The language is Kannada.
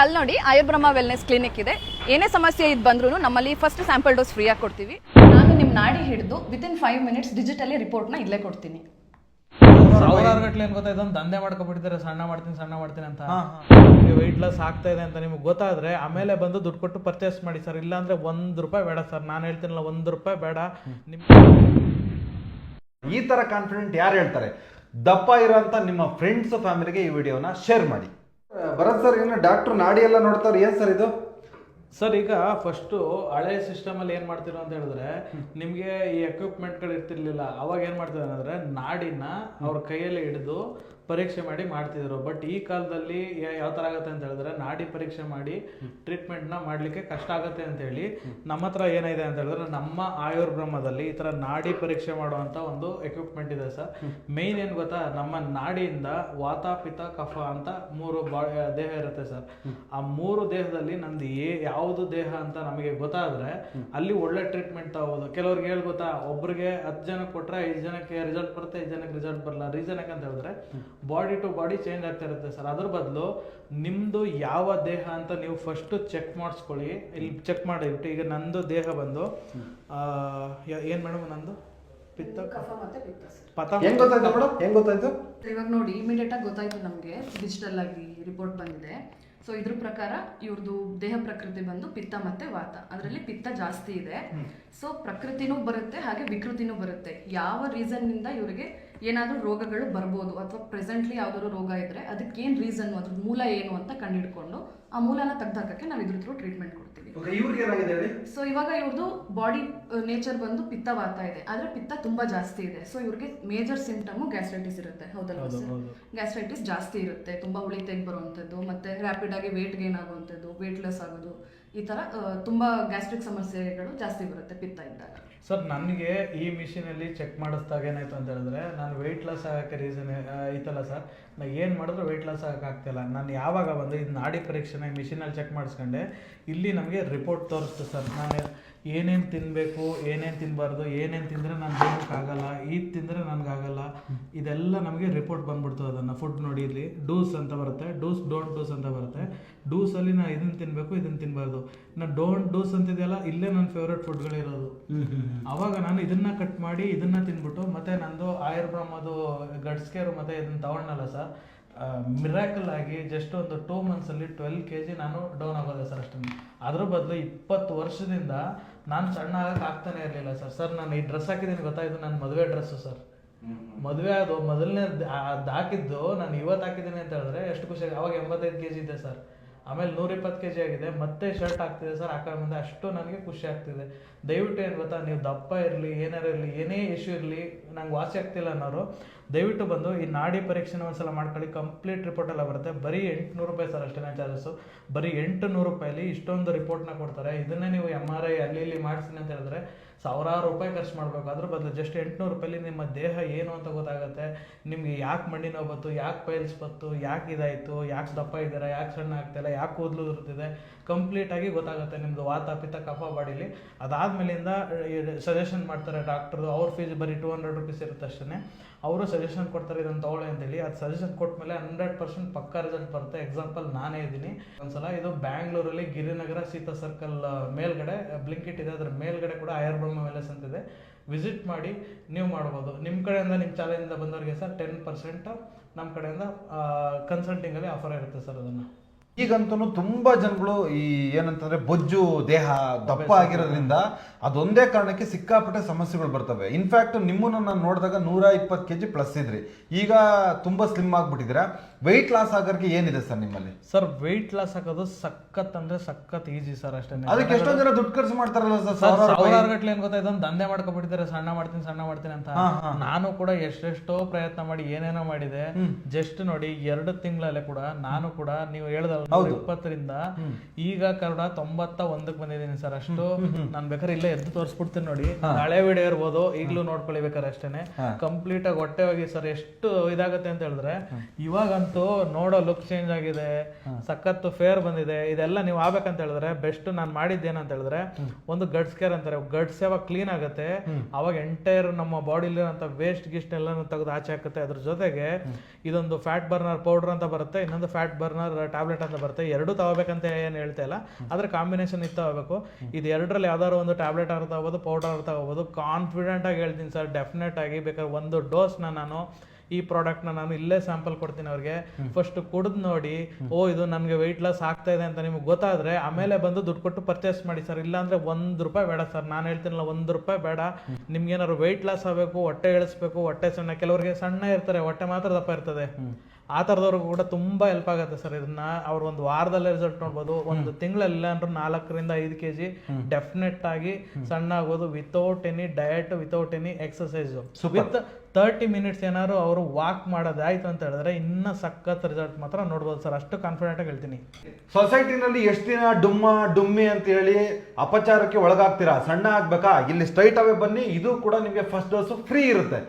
ಅಲ್ಲಿ ನೋಡಿ ಆಯುರ್ಬ್ರಹ್ಮ ವೆಲ್ನೆಸ್ ಕ್ಲಿನಿಕ್ ಇದೆ. ಏನೇ ಸಮಸ್ಯೆ ಇದು ಬಂದ್ರೂ ನಮ್ಮಲ್ಲಿ ಫಸ್ಟ್ ಸ್ಯಾಂಪಲ್ ಡೋಸ್ ಫ್ರೀ ಆಗಿ ಕೊಡ್ತೀವಿ. ನಾನು ನಿಮ್ಮ ನಾಡಿ ಹಿಡಿದು ವಿತಿನ್ 5 minutes ಡಿಜಿಟಲಿ ರಿಪೋರ್ಟ್ನ ಇಲ್ಲೇ ಕೊಡ್ತೀನಿ. ಸಾವಿರಾರು ಗಟ್ಟಲೆ ಏನ್ ಗೊತ್ತಾ, ಇದೊಂದು ದಂಧೆ ಮಾಡ್ಕೊಬಿಟ್ಟಿದ್ದಾರೆ. ಸಣ್ಣ ಮಾಡ್ತೀನಿ ಅಂತ ವೆಯ್ಟ್ ಲಾಸ್ ಆಗ್ತಾ ಇದೆ ಅಂತ ನಿಮ್ಗೆ ಗೊತ್ತಾದ್ರೆ ಆಮೇಲೆ ಬಂದು ದುಡ್ಡು ಕೊಟ್ಟು ಪರ್ಚೇಸ್ ಮಾಡಿ ಸರ್. ಇಲ್ಲಾಂದ್ರೆ ₹1 ಬೇಡ ಸರ್. ನಾನು ಹೇಳ್ತೀನಲ್ಲ, ₹1 ಬೇಡ. ಈ ತರ ಕಾನ್ಫಿಡೆಂಟ್ ಯಾರು ಹೇಳ್ತಾರೆ? ದಪ್ಪ ಇರೋಂಥ ನಿಮ್ಮ ಫ್ರೆಂಡ್ಸ್ ಫ್ಯಾಮಿಲಿಗೆ ಈ ವಿಡಿಯೋನ ಶೇರ್ ಮಾಡಿ. ಭರತ್ ಸರ್, ಏನು ಡಾಕ್ಟರ್ ನಾಡಿ ಎಲ್ಲ ನೋಡ್ತಾರೆ, ಏನ್ ಸರ್ ಇದು? ಸರ್, ಈಗ ಫಸ್ಟು ಹಳೆ ಸಿಸ್ಟಮಲ್ಲಿ ಏನು ಮಾಡ್ತಿರೋ ಅಂತ ಹೇಳಿದ್ರೆ, ನಿಮಗೆ ಈ ಎಕ್ವಿಪ್ಮೆಂಟ್ಗಳು ಇರ್ತಿರ್ಲಿಲ್ಲ. ಅವಾಗ ಏನು ಮಾಡ್ತಿದ್ರು ಅಂದರೆ ನಾಡಿನ ಅವ್ರ ಕೈಯಲ್ಲಿ ಹಿಡಿದು ಪರೀಕ್ಷೆ ಮಾಡಿ ಮಾಡ್ತಿದ್ರು. ಬಟ್ ಈ ಕಾಲದಲ್ಲಿ ಯಾವ ಥರ ಆಗುತ್ತೆ ಅಂತ ಹೇಳಿದ್ರೆ, ನಾಡಿ ಪರೀಕ್ಷೆ ಮಾಡಿ ಟ್ರೀಟ್ಮೆಂಟ್ನ ಮಾಡಲಿಕ್ಕೆ ಕಷ್ಟ ಆಗುತ್ತೆ ಅಂತೇಳಿ ನಮ್ಮ ಹತ್ರ ಏನಿದೆ ಅಂತ ಹೇಳಿದ್ರೆ, ನಮ್ಮ ಆಯುರ್ಬ್ರಹ್ಮದಲ್ಲಿ ಈ ಥರ ನಾಡಿ ಪರೀಕ್ಷೆ ಮಾಡುವಂಥ ಒಂದು ಎಕ್ವಿಪ್ಮೆಂಟ್ ಇದೆ ಸರ್. ಮೇಯ್ನ್ ಏನು ಗೊತ್ತಾ, ನಮ್ಮ ನಾಡಿಯಿಂದ ವಾತ ಪಿತ್ತ ಕಫ ಅಂತ 3 ದೇಹ ಇರುತ್ತೆ ಸರ್. ಆ 3 ದೇಹದಲ್ಲಿ ನಮ್ದು ಯಾವುದು ದೇಹ ಅಂತ ನಮಗೆ ಗೊತ್ತಾದ್ರೆ ಅಲ್ಲಿ ಒಳ್ಳೆ ಟ್ರೀಟ್ಮೆಂಟ್ ತಗೋಬೋದು. ಕೆಲವ್ರಿಗೆ ಹೇಳಿ ಗೊತ್ತಾ, ಒಬ್ರಿಗೆ 10 ಜನಕ್ಕೆ ಕೊಟ್ಟರೆ 5 ಜನಕ್ಕೆ ರಿಸಲ್ಟ್ ಬರುತ್ತೆ, 5 ಜನಕ್ಕೆ ರಿಸಲ್ಟ್ ಬರಲ್ಲ. ರೀಸನ್ ಯಾಕಂತ ಹೇಳಿದ್ರೆ ಬಾಡಿ ಟು ಬಾಡಿ ಚೇಂಜ್ ಆಗ್ತಾ ಇರುತ್ತೆ ಸರ್. ಅದ್ರ ಬದಲು ನಿಮ್ಮದು ಯಾವ ದೇಹ ಅಂತ ನೀವು ಫಸ್ಟ್ ಚೆಕ್ ಮಾಡಿಸ್ಕೊಳ್ಳಿ. ಇಲ್ಲಿ ಚೆಕ್ ಮಾಡಿಬಿಟ್ಟು, ಈಗ ನಂದು ದೇಹ ಬಂದು ಏನು ಮೇಡಮ್, ನಂದು ಪಿತ್ತ ಕಫ ಮತ್ತೆ ಪಿತ್ತ ಸರ್. ಪಥ ಹೆಂಗ್ ಗೊತ್ತಾಯ್ತು ಮೇಡಮ್? ಹೆಂಗ್ ಗೊತ್ತಾಯ್ತು? ಇವಾಗ ನೋಡಿ, ಇಮಿಡಿಯೇಟ್ ಆಗಿ ಗೊತ್ತಾಯ್ತು ನಮಗೆ, ಡಿಜಿಟಲ್ ಆಗಿ ರಿಪೋರ್ಟ್ ಬಂದಿದೆ. ಸೊ ಇದ್ರ ಪ್ರಕಾರ ಇವ್ರದ್ದು ದೇಹ ಪ್ರಕೃತಿ ಬಂದು ಪಿತ್ತ ಮತ್ತೆ ವಾತ. ಅದರಲ್ಲಿ ಪಿತ್ತ ಜಾಸ್ತಿ ಇದೆ. ಸೊ ಪ್ರಕೃತಿನೂ ಬರುತ್ತೆ, ಹಾಗೆ ವಿಕೃತಿನೂ ಬರುತ್ತೆ. ಯಾವ ರೀಸನ್ ನಿಂದ ಇವರಿಗೆ ಏನಾದರೂ ರೋಗಗಳು ಬರ್ಬೋದು, ಅಥವಾ ಪ್ರೆಸೆಂಟ್ಲಿ ಯಾವ್ದಾದ್ರು ರೋಗ ಇದ್ರೆ ಅದಕ್ಕೇನು ರೀಸನ್, ಅದ್ರ ಮೂಲ ಏನು ಅಂತ ಕಂಡುಹಿಡ್ಕೊಂಡು ಆ ಮೂಲನ ತೆಗ್ದಾಕಕ್ಕೆ ನಾವು ಇದ್ರ ಥ್ರೂ ಟ್ರೀಟ್ಮೆಂಟ್ ಕೊಡ್ತೀವಿ. ಸೊ ಇವಾಗ ಇವ್ರದ್ದು ಬಾಡಿ ನೇಚರ್ ಬಂದು ಪಿತ್ತವಾತ ಇದೆ, ಆದ್ರೆ ಪಿತ್ತ ತುಂಬಾ ಜಾಸ್ತಿ ಇದೆ. ಸೊ ಇವ್ರಿಗೆ ಮೇಜರ್ ಸಿಂಪ್ಟಮು ಗ್ಯಾಸ್ಟ್ರೈಟಿಸ್ ಇರುತ್ತೆ. ಹೌದಲ್ವಾ ಸರ್? ಗ್ಯಾಸ್ಟ್ರೈಟಿಸ್ ಜಾಸ್ತಿ ಇರುತ್ತೆ, ತುಂಬಾ ಉಳಿ ತೆಗೆ ಬರುವಂಥದ್ದು, ಮತ್ತೆ ರ್ಯಾಪಿಡ್ ಆಗಿ ವೇಟ್ ಗೇನ್ ಆಗುವಂಥದ್ದು, ವೇಟ್ ಲೆಸ್ ಆಗೋದು, ಈ ತರ ತುಂಬಾ ಗ್ಯಾಸ್ಟ್ರಿಕ್ ಸಮಸ್ಯೆಗಳು ಜಾಸ್ತಿ ಬರುತ್ತೆ ಪಿತ್ತ ಇದ್ದಾಗ. ಸರ್, ನನಗೆ ಈ ಮಿಷಿನಲ್ಲಿ ಚೆಕ್ ಮಾಡಿಸಿದಾಗ ಏನಾಯ್ತು ಅಂತ ಹೇಳಿದ್ರೆ, ನಾನು ವೆಯ್ಟ್ ಲಾಸ್ ಆಗೋಕ್ಕೆ ರೀಸನ್ ಐತಲ್ಲ ಸರ್, ನಾನು ಏನು ಮಾಡಿದ್ರು ವೆಯ್ಟ್ ಲಾಸ್ ಆಗೋಕ್ಕಾಗ್ತಿಲ್ಲ. ನಾನು ಯಾವಾಗ ಬಂದು ಇದು ನಾಡಿ ಪರೀಕ್ಷೆನ ಮಿಷಿನಲ್ಲಿ ಚೆಕ್ ಮಾಡಿಸ್ಕೊಂಡೆ, ಇಲ್ಲಿ ನಮಗೆ ರಿಪೋರ್ಟ್ ತೋರಿಸ್ತು ಸರ್. ನಾನು ಏನೇನು ತಿನ್ನಬೇಕು, ಏನೇನು ತಿನ್ನಬಾರ್ದು, ಏನೇನು ತಿಂದರೆ ನಾನು ದೇಹಕ್ಕಾಗಲ್ಲ, ಇದು ತಿಂದರೆ ನನಗಾಗಲ್ಲ, ಇದೆಲ್ಲ ನಮಗೆ ರಿಪೋರ್ಟ್ ಬಂದ್ಬಿಡ್ತು. ಅದನ್ನು ಫುಡ್ ನೋಡಿ, ಇಲ್ಲಿ ಡೂಸ್ ಅಂತ ಬರುತ್ತೆ, ಡೂಸ್ ಡೋಂಟ್ ಡೂಸ್ ಅಂತ ಬರುತ್ತೆ. ಡೂಸಲ್ಲಿ ನಾನು ಇದನ್ನು ತಿನ್ನಬೇಕು, ಇದನ್ನು ತಿನ್ನಬಾರ್ದು. ನಾನು ಡೋಂಟ್ ಡೂಸ್ ಅಂತಿದೆಯಲ್ಲ, ಇಲ್ಲೇ ನನ್ನ ಫೇವ್ರೇಟ್ ಫುಡ್ಗಳಿರೋದು. ಅವಾಗ ನಾನು ಇದನ್ನು ಕಟ್ ಮಾಡಿ ಇದನ್ನು ತಿನ್ಬಿಟ್ಟು, ಮತ್ತು ನಂದು ಆಯುರ್ಬ್ರಹ್ಮದು ಗಟ್ಸ್ ಕೇರು ಮತ್ತು ಇದನ್ನು ತಗೊಂಡಲ್ಲ ಸರ್, ಮಿರಾಕಲ್ ಆಗಿ ಜಸ್ಟ್ ಒಂದು 2 monthsಲ್ಲಿ 12 kg ನಾನು ಡೌನ್ ಆಗೋದೆ ಸರ್. ಅಷ್ಟೇ. ಅದ್ರ ಬದಲು 20 ವರ್ಷದಿಂದ ನಾನು ಸಣ್ಣ ಆಗಕ್ಕೆ ಆಗ್ತಾನೆ ಇರಲಿಲ್ಲ ಸರ್. ಸರ್, ನಾನು ಈ ಡ್ರೆಸ್ ಹಾಕಿದ್ದೀನಿ ಗೊತ್ತಾ, ಇದು ನನ್ನ ಮದುವೆ ಡ್ರೆಸ್ಸು ಸರ್. ಮದುವೆ ಅದು ಮೊದಲನೇ ಹಾಕಿದ್ದು ನಾನು ಇವತ್ತು ಹಾಕಿದ್ದೀನಿ ಅಂತ ಹೇಳಿದ್ರೆ ಎಷ್ಟು ಖುಷಿ ಆಗಿದೆ. ಅವಾಗ 85 kg ಇದೆ ಸರ್. ಆಮೇಲೆ 120 kg ಆಗಿದೆ. ಮತ್ತೆ ಶರ್ಟ್ ಆಗ್ತಿದೆ ಸರ್ ಹಾಕೊಂಡು ಮುಂದೆ. ಅಷ್ಟು ನನಗೆ ಖುಷಿ ಆಗ್ತಿದೆ. ದಯವಿಟ್ಟು ಏನು ಗೊತ್ತಾ, ನೀವು ದಪ್ಪ ಇರಲಿ, ಏನಾರು ಇರಲಿ, ಏನೇ ಇಶ್ಯೂ ಇರಲಿ, ನಂಗೆ ವಾಸಿ ಆಗ್ತಿಲ್ಲ ಅನ್ನೋರು ದಯವಿಟ್ಟು ಬಂದು ಈ ನಾಡಿ ಪರೀಕ್ಷೆನ ಒಂದ್ಸಲ ಮಾಡ್ಕೊಳ್ಳಿ. ಕಂಪ್ಲೀಟ್ ರಿಪೋರ್ಟ್ ಎಲ್ಲ ಬರುತ್ತೆ. ಬರೀ ₹800 ಸರ್ ಅಷ್ಟೇ ಚಾರ್ಜಸ್ಸು. ಬರೀ ₹800 ಇಷ್ಟೊಂದು ರಿಪೋರ್ಟ್ನ ಕೊಡ್ತಾರೆ. ಇದನ್ನೇ ನೀವು MRI ಅಲ್ಲಿ ಇಲ್ಲಿ ಮಾಡಿಸ್ತೀನಿ ಅಂತ ಹೇಳಿದ್ರೆ ₹1000 ಖರ್ಚು ಮಾಡಬೇಕು. ಅದ್ರ ಬದಲು ಜಸ್ಟ್ ₹800 ನಿಮ್ಮ ದೇಹ ಏನು ಅಂತ ಗೊತ್ತಾಗುತ್ತೆ. ನಿಮಗೆ ಯಾಕೆ ಮಂಡಿ ನೋವು ಬಂತು, ಯಾಕೆ ಪೈಲ್ಸ್ ಬಂತು, ಯಾಕೆ ಇದಾಯಿತು, ಯಾಕೆ ದಪ್ಪ ಇದ್ದೀರಾ, ಯಾಕೆ ಸಣ್ಣ ಆಗ್ತಿಲ್ಲ, ಯಾಕೆ ಕೂದಲು ಇರ್ತಿದೆ, ಕಂಪ್ಲೀಟಾಗಿ ಗೊತ್ತಾಗುತ್ತೆ ನಿಮ್ಮದು ವಾತ ಪಿತ್ತ ಕಫ ಬಾಡಿಲಿ. ಅದಾದಮೇಲಿಂದ ಸಜೆಷನ್ ಮಾಡ್ತಾರೆ ಡಾಕ್ಟ್ರು. ಅವ್ರ ಫೀಸ್ ಬರೀ ₹200 ಇರುತ್ತೆ ಅಷ್ಟೇ. ಅವರು ಸಜೆಷನ್ ಕೊಡ್ತಾರೆ, ಇದನ್ನು ತೊಗೊಳ್ಳಿ ಅಂತೇಳಿ. ಅದು ಸಜೆಷನ್ ಕೊಟ್ಟ ಮೇಲೆ 100% ಪಕ್ಕಾ ರಿಸಲ್ಟ್ ಬರುತ್ತೆ. ಎಕ್ಸಾಂಪಲ್ ನಾನೇ ಇದ್ದೀನಿ. ಒಂದ್ಸಲ ಇದು ಬ್ಯಾಂಗ್ಳೂರಲ್ಲಿ ಗಿರಿನಗರ ಸೀತಾ ಸರ್ಕಲ್ ಮೇಲ್ಗಡೆ ಬ್ಲಿಂಕಿಟ್ ಇದೆ, ಅದ್ರ ಮೇಲ್ಗಡೆ ಕೂಡ ಆಯುರ್ಬ್ರಹ್ಮ ವೆಲ್ನೆಸ್ ಅಂತಿದೆ. ವಿಸಿಟ್ ಮಾಡಿ ನೀವು ಮಾಡ್ಬೋದು. ನಿಮ್ಮ ಕಡೆಯಿಂದ, ನಿಮ್ಮ ಚಾಲೆಂಜಿಂದ ಬಂದವರಿಗೆ ಸರ್ 10% ನಮ್ಮ ಕಡೆಯಿಂದ ಕನ್ಸಲ್ಟಿಂಗಲ್ಲಿ ಆಫರ್ ಇರುತ್ತೆ ಸರ್. ಅದನ್ನು ಈಗಂತೂ ತುಂಬಾ ಜನಗಳು ಈ ಏನಂತಂದ್ರೆ ಬೊಜ್ಜು ದೇಹ ದಪ್ಪ ಆಗಿರೋದ್ರಿಂದ ಅದೊಂದೇ ಕಾರಣಕ್ಕೆ ಸಿಕ್ಕಾಪಟ್ಟೆ ಸಮಸ್ಯೆಗಳು ಬರ್ತವೆ. ಇನ್ಫ್ಯಾಕ್ಟ್ ನಿಮ್ಮನ್ನು ನಾನು ನೋಡಿದಾಗ 120 kg ಪ್ಲಸ್ ಇದ್ರಿ, ಈಗ ತುಂಬಾ ಸ್ಲಿಮ್ ಆಗ್ಬಿಟ್ಟಿದ್ದೀರಾ. ವೆಯ್ಟ್ ಲಾಸ್ ಆಗೋಕ್ಕೆ ಏನಿದೆ ಸರ್ ನಿಮ್ಮಲ್ಲಿ? ಸರ್, ವೆಯ್ಟ್ ಲಾಸ್ ಆಗೋದು ಸಖತ್ ಅಂದ್ರೆ ಸಖತ್ ಈಜಿ ಸರ್. ಅಷ್ಟೇ. ಅದಕ್ಕೆ ಎಷ್ಟೊಂದು ಜನ ದುಡ್ಡು ಖರ್ಚು ಮಾಡ್ತಾರಲ್ಲ ಸರ್, ಸಾವಿರಾರು ಗಟ್ಟಲೆ ಏನ್ ಗೊತ್ತಾ, ಇದೊಂದು ದಂಧೆ ಮಾಡ್ಕೊಬಿಟ್ಟಿದ್ದಾರೆ. ಸಣ್ಣ ಮಾಡ್ತೀನಿ ಅಂತ. ನಾನು ಕೂಡ ಎಷ್ಟೆಷ್ಟೋ ಪ್ರಯತ್ನ ಮಾಡಿ ಏನೇನೋ ಮಾಡಿದೆ. ಜಸ್ಟ್ ನೋಡಿ 2 ತಿಂಗಳಲ್ಲೇ ಕೂಡ ನಾನು ಕೂಡ, ನೀವು ಹೇಳ್ದಲ್ಲ 20ರಿಂದ ಈಗ ಕನ್ನಡ 91ಕ್ಕೆ ಬಂದಿದ್ದೀನಿ ಸರ್. ಅಷ್ಟು ನಾನು ಬೇಕಾದ್ರೆ ಇಲ್ಲೇ ಎದ್ದು ತೋರಿಸ್ಬಿಡ್ತೀನಿ ನೋಡಿ. ಹಳೆ ವಿಡಿಯೋ ಇರ್ಬೋದು, ಈಗಲೂ ನೋಡ್ಕೊಳ್ಳಿ ಬೇಕಾದ್ರೆ ಅಷ್ಟೇನೆ. ಕಂಪ್ಲೀಟ್ ಆಗಿ ಹೊಟ್ಟೆ ಹೋಗಿ ಸರ್ ಎಷ್ಟು ಇದಾಗತ್ತೆ ಅಂತ ಹೇಳಿದ್ರೆ, ಇವಾಗಂತೂ ನೋಡೋ ಲುಕ್ ಚೇಂಜ್ ಆಗಿದೆ, ಸಖತ್ತು ಫೇರ್ ಬಂದಿದೆ. ಇದೆಲ್ಲ ನೀವು ಆಗ್ಬೇಕಂತ ಹೇಳಿದ್ರೆ ಬೆಸ್ಟ್ ನಾನು ಮಾಡಿದ್ದೇನಂತ ಹೇಳಿದ್ರೆ, ಒಂದು ಗಟ್ಸ್ ಕೇರ್ ಅಂತಾರೆ. ಗಟ್ಸ್ ಯಾವಾಗ ಕ್ಲೀನ್ ಆಗುತ್ತೆ ಅವಾಗ ಎಂಟೈರ್ ನಮ್ಮ ಬಾಡಿಲಿ ಅಂತ ವೇಸ್ಟ್ ಗಿಸ್ಟ್ ಎಲ್ಲಾನು ತೆಗೆದು ಆಚೆ ಹಾಕುತ್ತೆ. ಅದ್ರ ಜೊತೆಗೆ ಇದೊಂದು ಫ್ಯಾಟ್ ಬರ್ನರ್ ಪೌಡರ್ ಅಂತ ಬರುತ್ತೆ, ಇನ್ನೊಂದು ಫ್ಯಾಟ್ ಬರ್ನರ್ ಟ್ಯಾಬ್ಲೆಟ್ ಅಂತ ಬರುತ್ತೆ. ಎರಡು ತಗೋಬೇಕಂತ ಏನು ಹೇಳ್ತಾ ಇಲ್ಲ, ಆದರೆ ಕಾಂಬಿನೇಷನ್ ಇತ್ತು ತಗೋಬೇಕು. ಇದು ಎರಡರಲ್ಲಿ ಯಾವ್ದಾದ್ರು ಒಂದು ಟ್ಯಾಬ್ಲೆಟ್ ಆದ್ರೂ ತಗೋಬೋದು, ಪೌಡರ್ ಆದ್ರೂ ತಗೋಬೋದು. ಕಾನ್ಫಿಡೆಂಟ್ ಆಗಿ ಹೇಳ್ತೀನಿ ಸರ್, ಡೆಫಿನೆಟ್ ಆಗಿ ಬೇಕಾದ್ರೆ ಒಂದು ಡೋಸ್ನ ನಾನು ಈ ಪ್ರಾಡಕ್ಟ್ನ ನಾನು ಇಲ್ಲೇ ಸ್ಯಾಂಪಲ್ ಕೊಡ್ತೀನಿ ಅವ್ರಿಗೆ. ಫಸ್ಟ್ ಕುಡಿದು ನೋಡಿ, ಓ ಇದು ನನಗೆ ವೆಯ್ಟ್ ಲಾಸ್ ಆಗ್ತಾ ಇದೆ ಅಂತ ನಿಮ್ಗೆ ಗೊತ್ತಾದ್ರೆ ಆಮೇಲೆ ಬಂದು ದುಡ್ಡು ಕೊಟ್ಟು ಪರ್ಚೇಸ್ ಮಾಡಿ ಸರ್. ಇಲ್ಲಾಂದ್ರೆ ₹1 ಬೇಡ ಸರ್, ನಾನು ಹೇಳ್ತೀನಲ್ಲ ₹1 ಬೇಡ. ನಿಮ್ಗೆ ಏನಾದ್ರು ವೆಯ್ಟ್ ಲಾಸ್ ಆಗಬೇಕು, ಹೊಟ್ಟೆ ಇಳಿಸ್ಬೇಕು, ಹೊಟ್ಟೆ ಸಣ್ಣ, ಕೆಲವರಿಗೆ ಸಣ್ಣ ಇರ್ತಾರೆ ಹೊಟ್ಟೆ ಮಾತ್ರ ದಪ್ಪ ಇರ್ತದೆ, ಆ ಥರದವ್ರಿಗೂ ಕೂಡ ತುಂಬ ಹೆಲ್ಪ್ ಆಗುತ್ತೆ ಸರ್. ಇದನ್ನ ಅವ್ರು ಒಂದು ವಾರದಲ್ಲೇ ರಿಸಲ್ಟ್ ನೋಡ್ಬೋದು, ಒಂದು ತಿಂಗಳಲ್ಲಿ ಅಂದ್ರೆ 4 ರಿಂದ 5 kg ಡೆಫಿನೆಟ್ ಆಗಿ ಸಣ್ಣ ಆಗ್ಬೋದು, without any diet, without any exercise, with 30 minutes ಏನಾದ್ರು ಅವರು ವಾಕ್ ಮಾಡೋದಾಯ್ತು ಅಂತ ಹೇಳಿದ್ರೆ ಇನ್ನ ಸಖತ್ ರಿಸಲ್ಟ್ ಮಾತ್ರ ನೋಡ್ಬೋದು ಸರ್. ಅಷ್ಟು ಕಾನ್ಫಿಡೆಂಟ್ ಆಗಿ ಹೇಳ್ತೀನಿ. ಸೊಸೈಟಿನಲ್ಲಿ ಎಷ್ಟು ದಿನ ಡುಮ್ಮಿ ಅಂತ ಹೇಳಿ ಅಪಚಾರಕ್ಕೆ ಒಳಗಾಗ್ತೀರಾ? ಸಣ್ಣ ಆಗ್ಬೇಕಾ? ಇಲ್ಲಿ ಸ್ಟ್ರೈಟ್ ಅವೇ ಬನ್ನಿ, ಇದು ಕೂಡ ನಿಮಗೆ ಫಸ್ಟ್ ಡೋಸು ಫ್ರೀ ಇರುತ್ತೆ.